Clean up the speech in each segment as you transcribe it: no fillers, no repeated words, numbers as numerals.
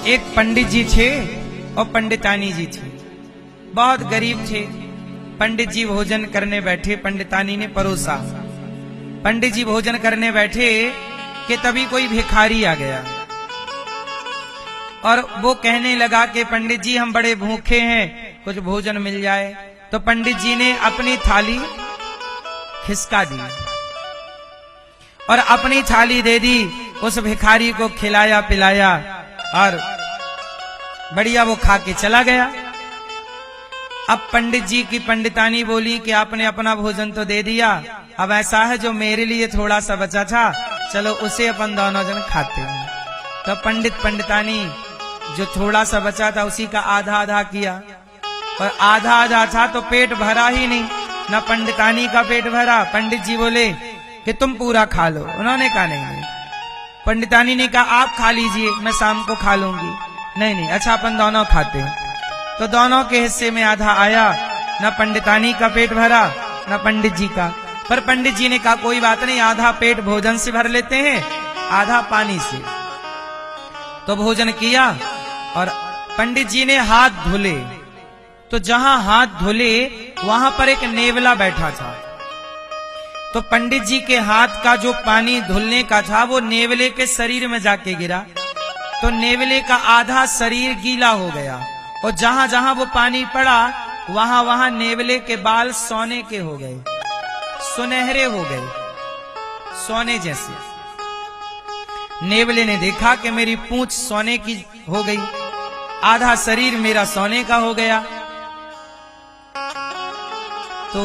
एक पंडित जी थे और पंडितानी जी थी, बहुत गरीब थे। पंडित जी भोजन करने बैठे, पंडितानी ने परोसा। पंडित जी भोजन करने बैठे कि तभी कोई भिखारी आ गया और वो कहने लगा कि पंडित जी हम बड़े भूखे हैं, कुछ भोजन मिल जाए। तो पंडित जी ने अपनी थाली खिसका दी और अपनी थाली दे दी, उस भिखारी को खिलाया पिलाया और बढ़िया वो खा के चला गया। अब पंडित जी की पंडितानी बोली कि आपने अपना भोजन तो दे दिया, अब ऐसा है जो मेरे लिए थोड़ा सा बचा था, चलो उसे अपन दोनों जन खाते हैं। तो पंडित पंडितानी जो थोड़ा सा बचा था उसी का आधा आधा किया, और आधा आधा था तो पेट भरा ही नहीं, न पंडितानी का पेट भरा। पंडित जी बोले कि तुम पूरा खा लो, उन्होंने कहा नहीं। पंडितानी ने कहा आप खा लीजिए, मैं शाम को खा लूंगी। नहीं, अच्छा अपन दोनों खाते हैं। तो दोनों के हिस्से में आधा आया, न पंडितानी का पेट भरा न पंडित जी का। पर पंडित जी ने कहा कोई बात नहीं, आधा पेट भोजन से भर लेते हैं, आधा पानी से। तो भोजन किया और पंडित जी ने हाथ धुले, तो जहां हाथ धुले वहां पर एक नेवला बैठा था। तो पंडित जी के हाथ का जो पानी धुलने का था वो नेवले के शरीर में जाके गिरा, तो नेवले का आधा शरीर गीला हो गया और जहां जहां वो पानी पड़ा वहां वहां नेवले के बाल सोने के हो गए, सुनहरे हो गए, सोने जैसे। नेवले ने देखा कि मेरी पूंछ सोने की हो गई, आधा शरीर मेरा सोने का हो गया। तो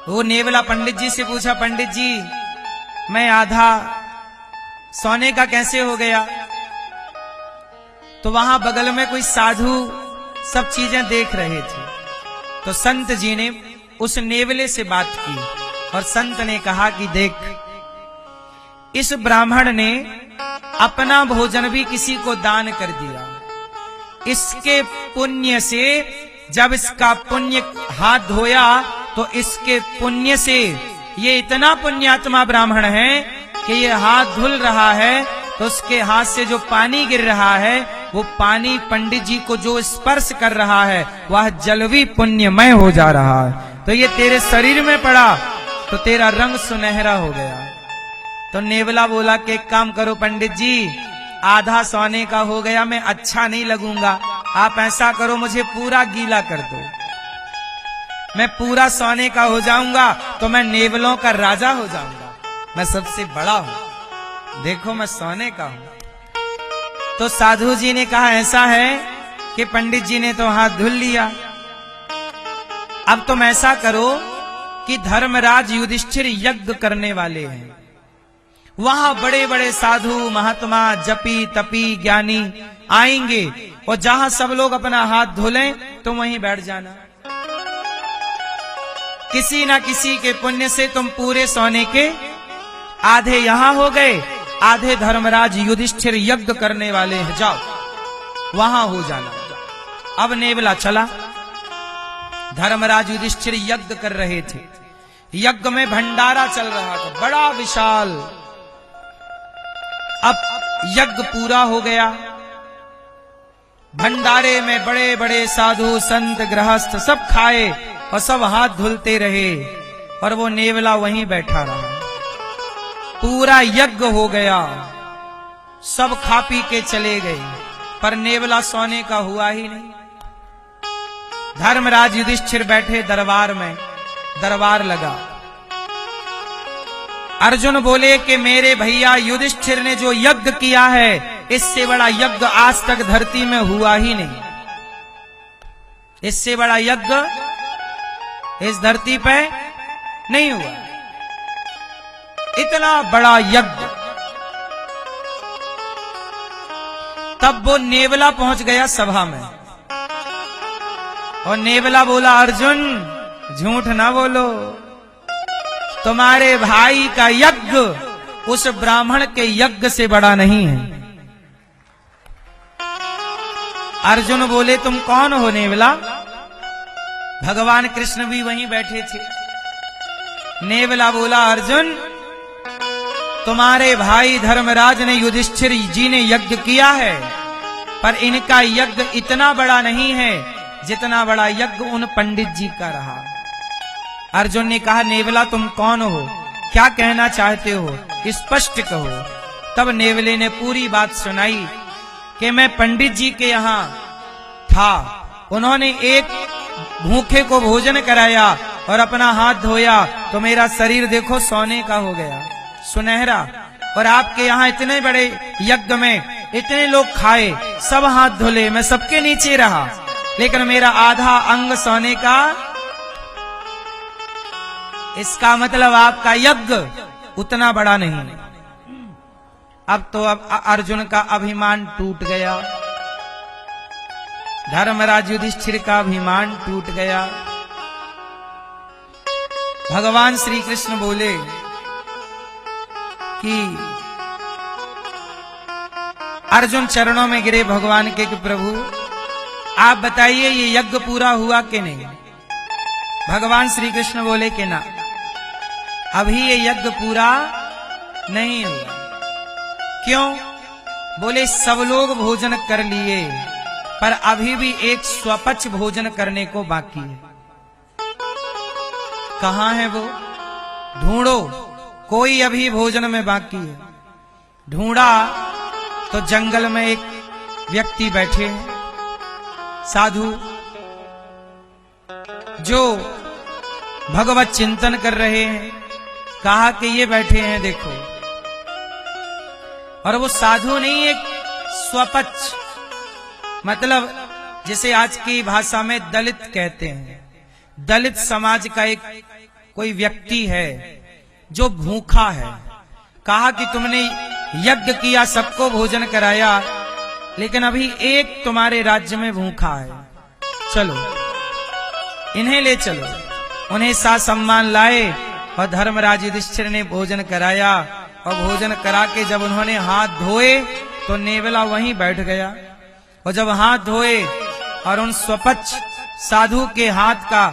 वो नेवला पंडित जी से पूछा, पंडित जी मैं आधा सोने का कैसे हो गया? तो वहां बगल में कोई साधु सब चीजें देख रहे थे। तो संत जी ने उस नेवले से बात की और संत ने कहा कि देख, इस ब्राह्मण ने अपना भोजन भी किसी को दान कर दिया, इसके पुण्य से जब इसका पुण्य हाथ धोया तो इसके पुण्य से ये इतना पुण्यात्मा ब्राह्मण है कि ये हाथ धुल रहा है तो उसके हाथ से जो पानी गिर रहा है वो पानी पंडित जी को जो स्पर्श कर रहा है वह जलवी पुण्यमय हो जा रहा है। तो ये तेरे शरीर में पड़ा तो तेरा रंग सुनहरा हो गया। तो नेवला बोला कि एक काम करो पंडित जी, आधा सोने का हो गया, मैं अच्छा नहीं लगूंगा, आप ऐसा करो मुझे पूरा गीला कर दो, मैं पूरा सोने का हो जाऊंगा तो मैं नेवलों का राजा हो जाऊंगा, मैं सबसे बड़ा हूं, देखो मैं सोने का हूं। तो साधु जी ने कहा ऐसा है कि पंडित जी ने तो हाथ धुल लिया, अब तुम ऐसा करो कि धर्मराज युधिष्ठिर यज्ञ करने वाले हैं, वहां बड़े बड़े साधु महात्मा जपी तपी ज्ञानी आएंगे और जहां सब लोग अपना हाथ धोलें तुम वहीं बैठ जाना। किसी ना किसी के पुण्य से तुम पूरे सोने के आधे यहां हो गए, आधे धर्मराज युधिष्ठिर यज्ञ करने वाले हैं, जाओ वहां हो जाना। अब नेवला चला, धर्मराज युधिष्ठिर यज्ञ कर रहे थे, यज्ञ में भंडारा चल रहा था बड़ा विशाल। अब यज्ञ पूरा हो गया, भंडारे में बड़े बड़े साधु संत गृहस्थ सब खाए और सब हाथ धुलते रहे और वो नेवला वहीं बैठा रहा। पूरा यज्ञ हो गया, सब खा पी के चले गए, पर नेवला सोने का हुआ ही नहीं। धर्मराज युधिष्ठिर बैठे दरबार में, दरबार लगा। अर्जुन बोले कि मेरे भैया युधिष्ठिर ने जो यज्ञ किया है इससे बड़ा यज्ञ आज तक धरती में हुआ ही नहीं, इससे बड़ा यज्ञ इस धरती पे नहीं हुआ, इतना बड़ा यज्ञ। तब वो नेवला पहुंच गया सभा में और नेवला बोला, अर्जुन झूठ ना बोलो, तुम्हारे भाई का यज्ञ उस ब्राह्मण के यज्ञ से बड़ा नहीं है। अर्जुन बोले तुम कौन हो नेवला? भगवान कृष्ण भी वहीं बैठे थे। नेवला बोला, अर्जुन तुम्हारे भाई धर्मराज ने, युधिष्ठिर जी ने यज्ञ किया है, पर इनका यज्ञ इतना बड़ा नहीं है जितना बड़ा यज्ञ उन पंडित जी का रहा। अर्जुन ने कहा, नेवला तुम कौन हो, क्या कहना चाहते हो, स्पष्ट कहो। तब नेवले ने पूरी बात सुनाई कि मैं पंडित जी के यहाँ था, उन्होंने एक भूखे को भोजन कराया और अपना हाथ धोया तो मेरा शरीर देखो सोने का हो गया, सुनहरा। और आपके यहाँ इतने बड़े यज्ञ में इतने लोग खाए, सब हाथ धुले, मैं सबके नीचे रहा, लेकिन मेरा आधा अंग सोने का। इसका मतलब आपका यज्ञ उतना बड़ा नहीं। अब तो अब अर्जुन का अभिमान टूट गया, धर्मराज युधिष्ठिर का अभिमान टूट गया। भगवान श्री कृष्ण बोले कि अर्जुन चरणों में गिरे भगवान के कि प्रभु आप बताइए ये यज्ञ पूरा हुआ कि नहीं। भगवान श्री कृष्ण बोले कि ना, अभी ये यज्ञ पूरा नहीं हुआ। क्यों? बोले सब लोग भोजन कर लिए, पर अभी भी एक स्वपच भोजन करने को बाकी है। कहां है वो? ढूंढो, कोई अभी भोजन में बाकी है। ढूंढा तो जंगल में एक व्यक्ति बैठे हैं, साधु, जो भगवत चिंतन कर रहे हैं। कहा कि ये बैठे हैं देखो, और वो साधु नहीं, एक स्वपच, मतलब जिसे आज की भाषा में दलित कहते हैं। दलित समाज का एक कोई व्यक्ति है जो भूखा है। कहा कि तुमने यज्ञ किया, सबको भोजन कराया, लेकिन अभी एक तुम्हारे राज्य में भूखा है, चलो इन्हें ले चलो। उन्हें सा सम्मान लाए और धर्मराज युधिष्ठिर ने भोजन कराया। और भोजन करा के जब उन्होंने हाथ धोए तो नेवला वहीं बैठ गया। और जब हाथ धोए और उन स्वपच साधु के हाथ का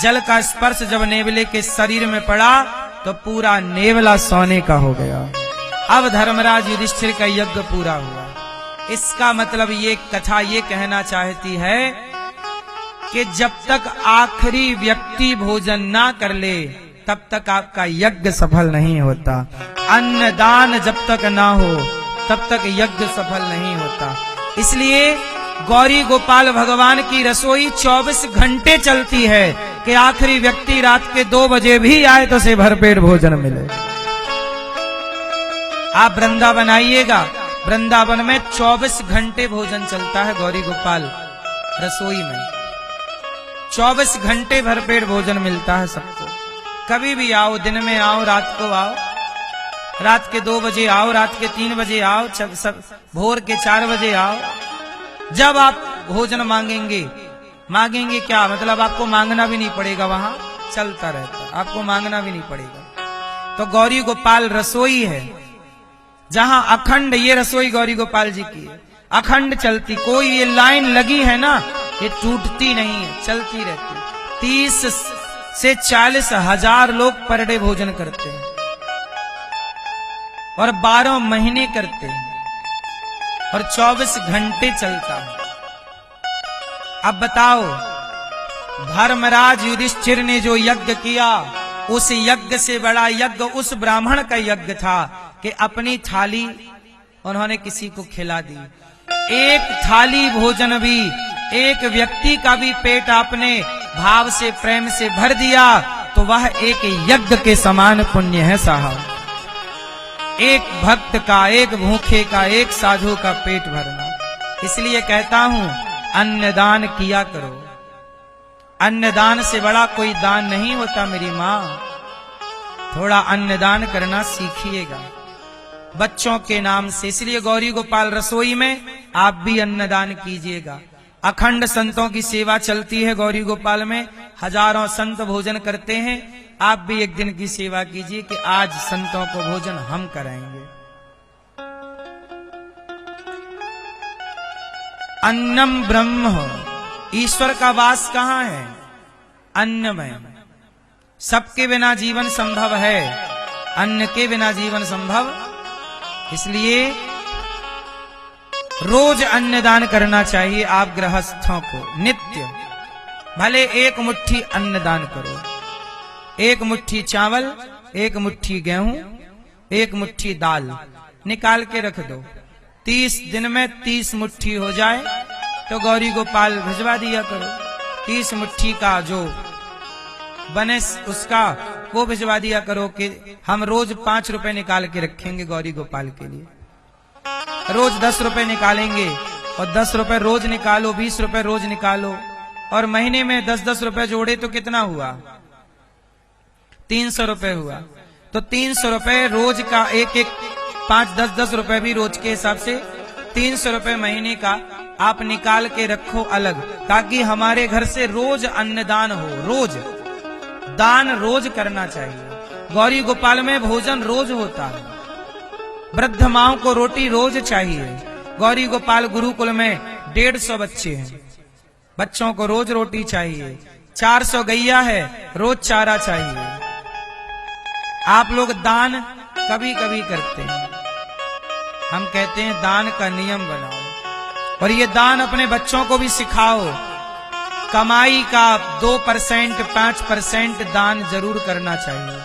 जल का स्पर्श जब नेवले के शरीर में पड़ा तो पूरा नेवला सोने का हो गया। अब धर्मराज युधिष्ठिर का यज्ञ पूरा हुआ। इसका मतलब ये कथा ये कहना चाहती है कि जब तक आखिरी व्यक्ति भोजन ना कर ले तब तक आपका यज्ञ सफल नहीं होता। अन्नदान जब तक ना हो तब तक यज्ञ सफल नहीं होता। इसलिए गौरी गोपाल भगवान की रसोई 24 घंटे चलती है कि आखिरी व्यक्ति रात के 2 बजे भी आए तो उसे भरपेट भोजन मिले। आप वृंदावन आइएगा, वृंदावन में 24 घंटे भोजन चलता है गौरी गोपाल रसोई में। 24 घंटे भरपेट भोजन मिलता है सबको। कभी भी आओ, दिन में आओ, रात को आओ, रात के 2 बजे आओ, रात के 3 बजे आओ, सब भोर के 4 बजे आओ। जब आप भोजन मांगेंगे क्या मतलब आपको मांगना भी नहीं पड़ेगा, वहां चलता रहता, आपको मांगना भी नहीं पड़ेगा। तो गौरी गोपाल रसोई है जहां अखंड, ये रसोई गौरी गोपाल जी की है, अखंड चलती। कोई ये लाइन लगी है ना, ये टूटती नहीं है, चलती रहती। 30 से 40 हजार लोग पर डे भोजन करते हैं और 12 महीने करते हैं और 24 घंटे चलता है। अब बताओ, धर्मराज युधिष्ठिर ने जो यज्ञ किया, उस यज्ञ से बड़ा यज्ञ उस ब्राह्मण का यज्ञ था कि अपनी थाली उन्होंने किसी को खिला दी। एक थाली भोजन भी, एक व्यक्ति का भी पेट आपने भाव से प्रेम से भर दिया तो वह एक यज्ञ के समान पुण्य है साहब। एक भक्त का, एक भूखे का, एक साधु का पेट भरना। इसलिए कहता हूं अन्नदान किया करो। अन्नदान से बड़ा कोई दान नहीं होता मेरी माँ। थोड़ा अन्नदान करना सीखिएगा बच्चों के नाम से। इसलिए गौरी गोपाल रसोई में आप भी अन्नदान कीजिएगा। अखंड संतों की सेवा चलती है गौरी गोपाल में, हजारों संत भोजन करते हैं। आप भी एक दिन की सेवा कीजिए कि आज संतों को भोजन हम कराएंगे। अन्नम ब्रह्म, ईश्वर का वास कहाँ है? अन्न में। सबके बिना जीवन संभव है। अन्न के बिना जीवन संभव, इसलिए रोज अन्नदान करना चाहिए आप गृहस्थों को। नित्य भले एक मुट्ठी अन्नदान करो, एक मुट्ठी चावल, एक मुट्ठी गेहूं, एक मुट्ठी दाल निकाल के रख दो। 30 दिन में 30 मुट्ठी हो जाए तो गौरी गोपाल भिजवा दिया करो। 30 मुट्ठी का जो बने उसका वो भिजवा दिया करो कि हम रोज 5 रुपए निकाल के रखेंगे गौरी गोपाल के लिए। रोज 10 रुपए निकालेंगे और 10 रुपए रोज निकालो, 20 रुपए रोज निकालो और महीने में 10-10 रुपए जोड़े तो कितना हुआ? 300 रुपए हुआ। तो 300 रुपए रोज का, एक 5-10 रुपए भी रोज के हिसाब से 300 रुपए महीने का आप निकाल के रखो अलग, ताकि हमारे घर से रोज अन्नदान हो। रोज दान रोज करना चाहिए। गौरी गोपाल में भोजन रोज होता है। वृद्ध माओ को रोटी रोज चाहिए। गौरी गोपाल गुरुकुल में 150 बच्चे हैं, बच्चों को रोज रोटी चाहिए। 400 गैया है, रोज चारा चाहिए। आप लोग दान कभी कभी करते हैं, हम कहते हैं दान का नियम बनाओ, और ये दान अपने बच्चों को भी सिखाओ। कमाई का 2% 5% दान जरूर करना चाहिए।